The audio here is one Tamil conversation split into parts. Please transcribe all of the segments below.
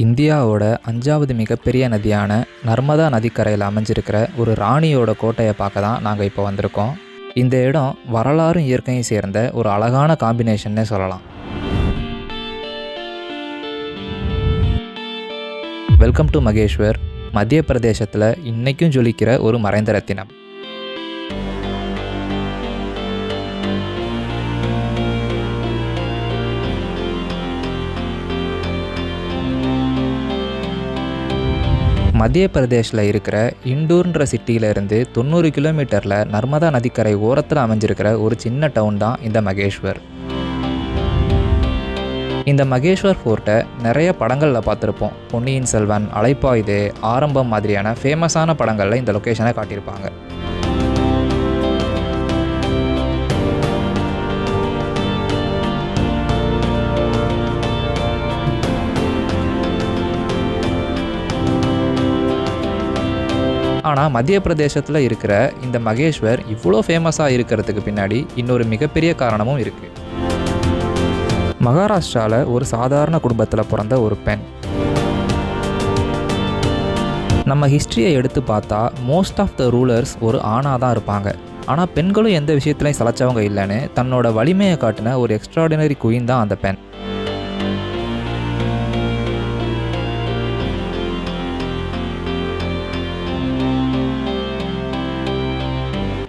இந்தியாவோட 5வது மிகப்பெரிய நதியான நர்மதா நதிக்கரையில் அமைஞ்சிருக்கிற ஒரு ராணியோட கோட்டையை பார்க்க தான் நாங்கள் இப்போ வந்திருக்கோம். இந்த இடம் வரலாறும் இயற்கையும் சேர்ந்த ஒரு அழகான காம்பினேஷன்னே சொல்லலாம். Welcome to Maheshwar. மத்திய பிரதேசத்தில் இன்றைக்கும் ஜொலிக்கிற ஒரு மறைந்த ரத்தினம். மத்திய பிரதேஷில் இருக்கிற இண்டூர்ன்ற சிட்டியிலேருந்து 90 கிலோமீட்டரில் நர்மதா நதிக்கரை ஓரத்தில் அமைஞ்சிருக்கிற ஒரு சின்ன டவுன் தான் இந்த மகேஷ்வர். இந்த மகேஷ்வர் ஃபோர்ட்டை நிறைய படங்களில் பார்த்துருப்போம். பொன்னியின் செல்வன், அலைப்பாயுதே, ஆரம்பம் மாதிரியான ஃபேமஸான படங்களில் இந்த லொக்கேஷனை காட்டியிருப்பாங்க. ஆனால் மத்திய பிரதேசத்தில் இருக்கிற இந்த மகேஷ்வர் இவ்வளோ ஃபேமஸாக இருக்கிறதுக்கு பின்னாடி இன்னொரு மிகப்பெரிய காரணமும் இருக்குது. மகாராஷ்டிராவில் ஒரு சாதாரண குடும்பத்தில் பிறந்த ஒரு பெண். நம்ம ஹிஸ்ட்ரியை எடுத்து பார்த்தா மோஸ்ட் ஆஃப் த ரூலர்ஸ் ஒரு ஆணாக தான் இருப்பாங்க. ஆனால் பெண்களும் எந்த விஷயத்துலையும் சளைச்சவங்க இல்லைன்னு தன்னோட வலிமையை காட்டின ஒரு எக்ஸ்ட்ராடினரி குயின் தான் அந்த பெண்.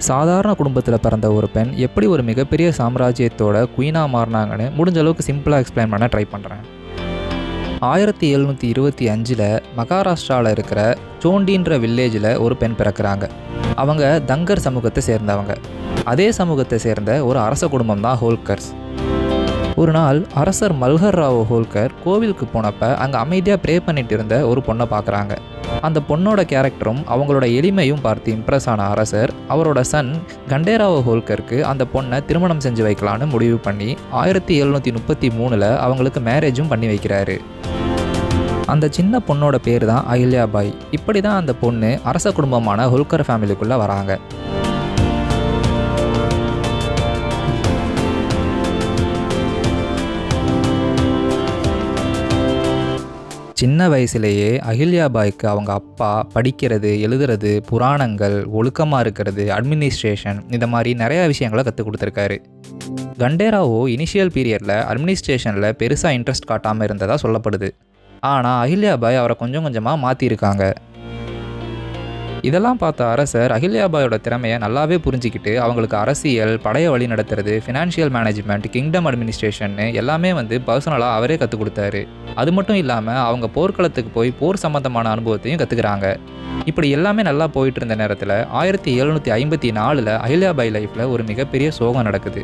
சாதாரண குடும்பத்தில் பிறந்த ஒரு பெண் எப்படி ஒரு மிகப்பெரிய சாம்ராஜ்யத்தோட குயினாக மாறினாங்கன்னு முடிஞ்ச அளவுக்கு சிம்பிளாக எக்ஸ்பிளைன் பண்ண ட்ரை பண்ணுறேன். 1725 மகாராஷ்டிராவில் இருக்கிற சோண்டின்ற வில்லேஜில் ஒரு பெண் பிறக்கிறாங்க. அவங்க தங்கர் சமூகத்தை சேர்ந்தவங்க. அதே சமூகத்தை சேர்ந்த ஒரு அரச குடும்பம் தான் ஹோல்கர்ஸ். ஒரு நாள் அரசர் மல்ஹர் ராவ் ஹோல்கர் கோவிலுக்கு போனப்போ அங்கே அமைதியாக ப்ரே பண்ணிட்டு இருந்த ஒரு பொண்ணை பார்க்குறாங்க. அந்த பொண்ணோட கேரக்டரும் அவங்களோட எளிமையும் பார்த்து இம்ப்ரெஸ் ஆன அரசர் அவரோட சன் கண்டேராவ் ஹோல்கருக்கு அந்த பொண்ணை திருமணம் செஞ்சு வைக்கலான்னு முடிவு பண்ணி 1733 அவங்களுக்கு மேரேஜும் பண்ணி வைக்கிறாரு. அந்த சின்ன பொண்ணோட பேர் தான் அஹில்யாபாய். இப்படி தான் அந்த பொண்ணு அரச குடும்பமான ஹோல்கர் ஃபேமிலிக்குள்ளே வராங்க. சின்ன வயசுலேயே அஹில்யாபாய்க்கு அவங்க அப்பா படிக்கிறது, எழுதுறது, புராணங்கள், ஒழுக்கமாக இருக்கிறது, அட்மினிஸ்ட்ரேஷன் இந்த மாதிரி நிறையா விஷயங்களை கற்றுக் கொடுத்துருக்காரு. கண்டேராவோ இனிஷியல் பீரியடில் அட்மினிஸ்ட்ரேஷனில் பெருசாக இன்ட்ரெஸ்ட் காட்டாமல் இருந்ததாக சொல்லப்படுது. ஆனால் அஹில்யாபாய் அவரை கொஞ்சம் கொஞ்சமாக மாற்றிருக்காங்க. இதெல்லாம் பார்த்த அரசர் அஹில்யாபாயோட திறமையை நல்லாவே புரிஞ்சிக்கிட்டு அவங்களுக்கு அரசியல், படையை வழி நடத்துறது, ஃபினான்ஷியல் மேனேஜ்மெண்ட், கிங்டம் அட்மினிஸ்ட்ரேஷன் எல்லாமே பர்சனலாக அவரே கற்றுக் கொடுத்தாரு. அது மட்டும் இல்லாமல் அவங்க போர்க்களத்துக்கு போய் போர் சம்பந்தமான அனுபவத்தையும் கற்றுக்கிறாங்க. இப்படி எல்லாமே நல்லா போயிட்டு இருந்த நேரத்தில் 1754 அஹில்யாபாய் லைஃப்பில் ஒரு மிகப்பெரிய சோகம் நடக்குது.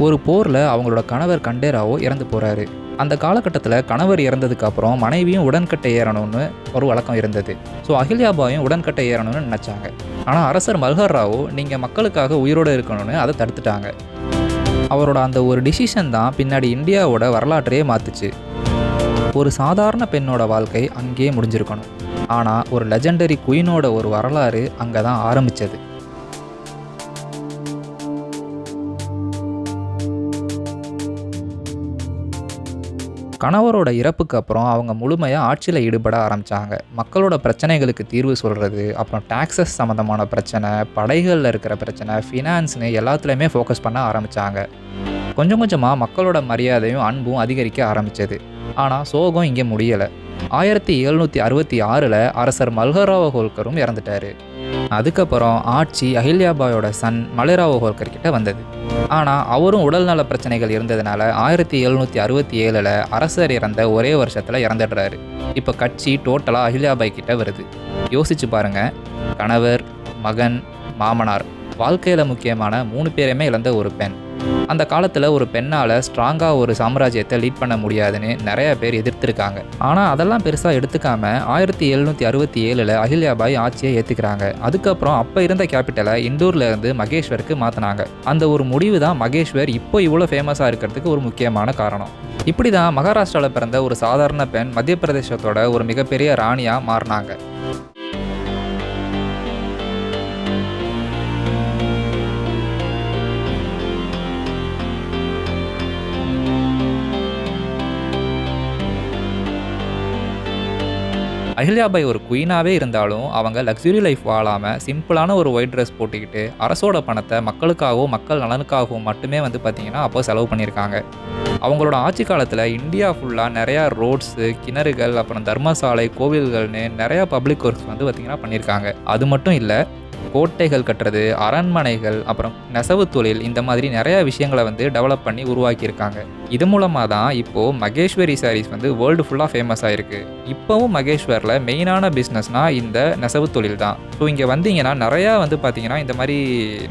ஒரு போரில் அவங்களோட கணவர் கண்டேராவோ இறந்து போகிறாரு. அந்த காலகட்டத்தில் கணவர் இறந்ததுக்கு அப்புறம் மனைவியும் உடன்கட்டை ஏறணும்னு ஒரு வழக்கம் இருந்தது. ஸோ அஹில்யாபாயும் உடன்கட்டை ஏறணும்னு நினச்சாங்க. ஆனால் அரசர் மல்ஹர் ராவோ நீங்கள் மக்களுக்காக உயிரோடு இருக்கணும்னு அதை தடுத்துட்டாங்க. அவரோட அந்த ஒரு டிசிஷன் தான் பின்னாடி இந்தியாவோட வரலாற்றையே மாற்றுச்சு. ஒரு சாதாரண பெண்ணோட வாழ்க்கை அங்கேயே முடிஞ்சிருக்கணும். ஆனால் ஒரு லெஜெண்டரி குயினோட ஒரு வரலாறு அங்கே தான் ஆரம்பித்தது. கணவரோட இறப்புக்கு அப்புறம் அவங்க முழுமையாக ஆட்சியில் ஈடுபட ஆரம்பித்தாங்க. மக்களோட பிரச்சனைகளுக்கு தீர்வு சொல்கிறது, அப்புறம் டாக்ஸஸ் சம்மந்தமான பிரச்சனை, படைகளில் இருக்கிற பிரச்சனை, ஃபினான்ஸ்னு எல்லாத்துலேயுமே ஃபோக்கஸ் பண்ண ஆரம்பித்தாங்க. கொஞ்சம் கொஞ்சமாக மக்களோட மரியாதையும் அன்பும் அதிகரிக்க ஆரம்பித்தது. ஆனால் சோகம் இங்கே முடியலை. 1766 அரசர் மல்ஹர் ராவ் ஹோல்கரும் இறந்துட்டார். அதுக்கப்புறம் ஆட்சி அஹில்யாபாயோட சன் மலேராவ் ஹோல்கர் கிட்ட வந்தது. ஆனால் அவரும் உடல்நல பிரச்சனைகள் இருந்ததுனால 1767 அரசர் இறந்த ஒரே வருஷத்தில் இறந்துடுறாரு. இப்போ கட்சி டோட்டலாக அஹில்யாபாய் கிட்ட வருது. யோசிச்சு பாருங்க, கணவர், மகன், மாமனார், வாழ்க்கையில் முக்கியமான 3 பேருமே இழந்த ஒரு பெண். அந்த காலத்தில் ஒரு பெண்ணால் ஸ்ட்ராங்காக ஒரு சாம்ராஜ்யத்தை லீட் பண்ண முடியாதுன்னு நிறைய பேர் எதிர்த்திருக்காங்க. ஆனால் அதெல்லாம் பெருசாக எடுத்துக்காம 1767 அஹில்யாபாய் ஆட்சியை ஏற்றுக்கிறாங்க. அதுக்கப்புறம் அப்போ இருந்த கேபிட்டலை இண்டூரில் இருந்து மகேஷ்வருக்கு மாற்றினாங்க. அந்த ஒரு முடிவு தான் மகேஷ்வர் இப்போ இவ்வளோ ஃபேமஸாக இருக்கிறதுக்கு ஒரு முக்கியமான காரணம். இப்படி தான் மகாராஷ்டிராவில் பிறந்த ஒரு சாதாரண பெண் மத்திய பிரதேசத்தோட ஒரு மிகப்பெரிய ராணியாக மாறினாங்க. அஹில்யாபாய் ஒரு குயினாவே இருந்தாலும் அவங்க லக்ஸுரி லைஃப் வாழாம சிம்பிளான ஒரு ஒயிட் ட்ரெஸ் போட்டுக்கிட்டு அரசோட பணத்தை மக்களுக்காகவும் மக்கள் நலனுக்காகவும் மட்டுமே வந்து பார்த்தீங்கன்னா அப்போ செலவு பண்ணியிருக்காங்க. அவங்களோட ஆட்சி காலத்தில் இந்தியா ஃபுல்லாக நிறையா ரோட்ஸு, கிணறுகள், அப்புறம் தர்மசாலை, கோவில்கள்னு நிறையா பப்ளிக் ஒர்க்ஸ் வந்து பார்த்திங்கன்னா பண்ணியிருக்காங்க. அது மட்டும் இல்லை, கோட்டைகள் கட்டுறது, அரண்மனைகள், அப்புறம் நெசவு தொழில், இந்த மாதிரி நிறையா விஷயங்களை வந்து டெவலப் பண்ணி உருவாக்கியிருக்காங்க. இது மூலமாக தான் இப்போது மகேஸ்வரி சாரீஸ் வந்து வேர்ல்டு ஃபுல்லாக ஃபேமஸ் ஆகிருக்கு. இப்போவும் மகேஷ்வரில் மெயினான பிஸ்னஸ்னால் இந்த நெசவு தொழில் தான். ஸோ இங்கே வந்தீங்கன்னா நிறையா வந்து பார்த்திங்கன்னா இந்த மாதிரி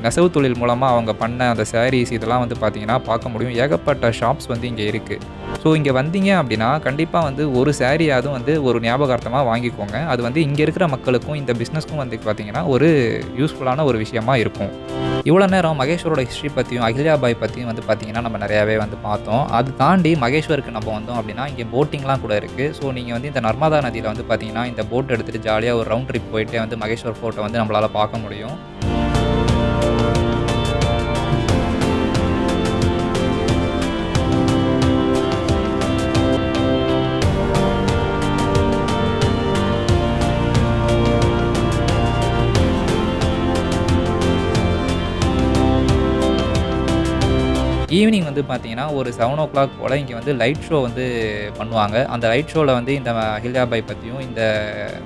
நெசவு தொழில் மூலமாக அவங்க பண்ண அந்த சாரீஸ் இதெல்லாம் வந்து பார்த்திங்கன்னா பார்க்க முடியும். ஏகப்பட்ட ஷாப்ஸ் வந்து இங்கே இருக்குது. ஸோ இங்கே வந்தீங்க அப்படின்னா கண்டிப்பாக வந்து ஒரு சாரியாவது வந்து ஒரு ஞாபகார்த்தமாக வாங்கிக்கோங்க. அது வந்து இங்கே இருக்கிற மக்களுக்கும் இந்த பிஸ்னஸ்க்கும் வந்து பார்த்திங்கன்னா ஒரு யூஸ்ஃபுல்லான ஒரு விஷயமா இருக்கும். இவ்வளோ நேரம் மகேஷ்வரோட ஹிஸ்ட்ரி பற்றியும் அஹில்யாபாய் பற்றியும் வந்து பார்த்திங்கன்னா நம்ம நிறையாவே வந்து பார்த்தோம். அது தாண்டி மகேஷ்வருக்கு நம்ம வந்தோம் அப்படின்னா இங்கே போட்டிங்லாம் கூட இருக்குது. ஸோ நீங்கள் வந்து இந்த நர்மதா நதியில் வந்து பார்த்திங்கன்னா இந்த போட் எடுத்துகிட்டு ஜாலியாக ஒரு ரவுண்ட் ட்ரிப் போயிட்டே வந்து மகேஷ்வர் ஃபோர்ட்டை வந்து நம்மளால் பார்க்க முடியும். ஈவினிங் வந்து பார்த்தீங்கன்னா, ஒரு 7:00 போல இங்கே வந்து லைட் ஷோ வந்து பண்ணுவாங்க. அந்த லைட் ஷோல வந்து இந்த அஹில்யாபாய் பத்தியும், இந்த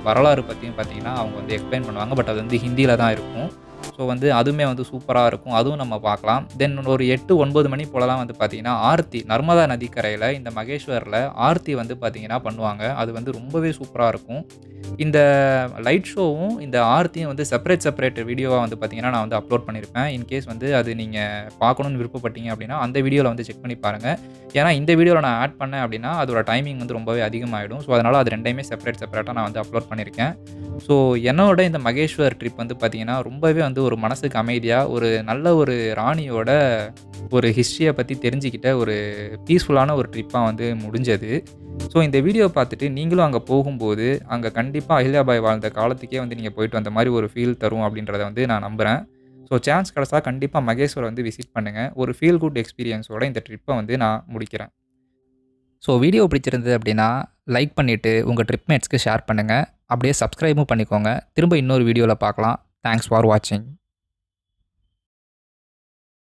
வரலாறு பத்தியும் பார்த்தீங்கன்னா, அவங்க வந்து எக்ஸ்பிளைன் பண்ணுவாங்க. பட் அது வந்து ஹிந்தியில தான் இருக்கும். ஸோ வந்து அதுவுமே வந்து சூப்பரா இருக்கும். அதுவும் நம்ம பார்க்கலாம். தென் ஒரு 8, 9 மணி போலலாம் வந்து பார்த்தீங்கன்னா, ஆர்த்தி நர்மதா நதிக்கரையில இந்த மகேஷ்வரில ஆர்த்தி வந்து பார்த்தீங்கன்னா பண்ணுவாங்க. அது வந்து ரொம்பவே சூப்பரா இருக்கும். இந்த லைட் ஷோவும், இந்த ஆர்த்தியும் வந்து செப்பரேட் வீடியோவா வந்து பார்த்தீங்கன்னா, நான் வந்து அப்லோட் பண்ணியிருப்பேன். இன்கேஸ் வந்து அது நீங்க பார்க்கணும்னு விருப்பப்பட்டீங்க அப்படின்னா, அந்த வீடியோல வந்து செக் பண்ணி பாருங்க. ஏன்னா இந்த வீடியோல நான் ஆட் பண்ணேன் அப்படின்னா, அதோட டைமிங் வந்து ரொம்பவே அதிகமாயிடும். ஸோ அதனால அது 2யுமே செப்பரேட்டா நான் வந்து அப்லோட் பண்ணியிருக்கேன். ஸோ என்னோட இந்த மகேஷ்வர் ட்ரிப் வந்து பார்த்தீங்கன்னா, ரொம்பவே வந்து ஒரு மனசுக்கு அமைதியா, ஒரு நல்ல ஒரு ராணியோட ஒரு ஹிஸ்ட்ரிய பத்தி தெரிஞ்சுக்கிட்ட ஒரு பீஸ்ஃபுல்லான ஒரு ட்ரிப்பா வந்து முடிஞ்சது. ஸோ இந்த வீடியோ பார்த்துட்டு நீங்களும் அங்கே போகும்போது, அங்கே கண்டிப்பா அஹில்யாபாய் வாழ்ந்த காலத்துக்கே வந்து நீங்க போயிட்டு வந்த மாரி ஒரு ஃபீல் தரும் அப்படின்றத வந்து நான் நம்புறேன். ஸோ சான்ஸ் கிடைச்சா கண்டிப்பா மகேஷ்வர வந்து விசிட் பண்ணுங்க. ஒரு ஃபீல் குட் எக்ஸ்பீரியன்ஸோட இந்த ட்ரிப்ப வந்து நான் முடிக்கிறேன். ஸோ வீடியோ பிடிச்சிருந்தது அப்படின்னா, லைக் பண்ணிட்டு உங்க ட்ரிப் மேட்ஸ்க்கு ஷேர் பண்ணுங்க. அப்படியே சப்ஸ்கிரைபும் பண்ணிக்கோங்க. திரும்ப இன்னொரு வீடியோல பார்க்கலாம். தேங்க்ஸ் ஃபார் வாட்சிங்.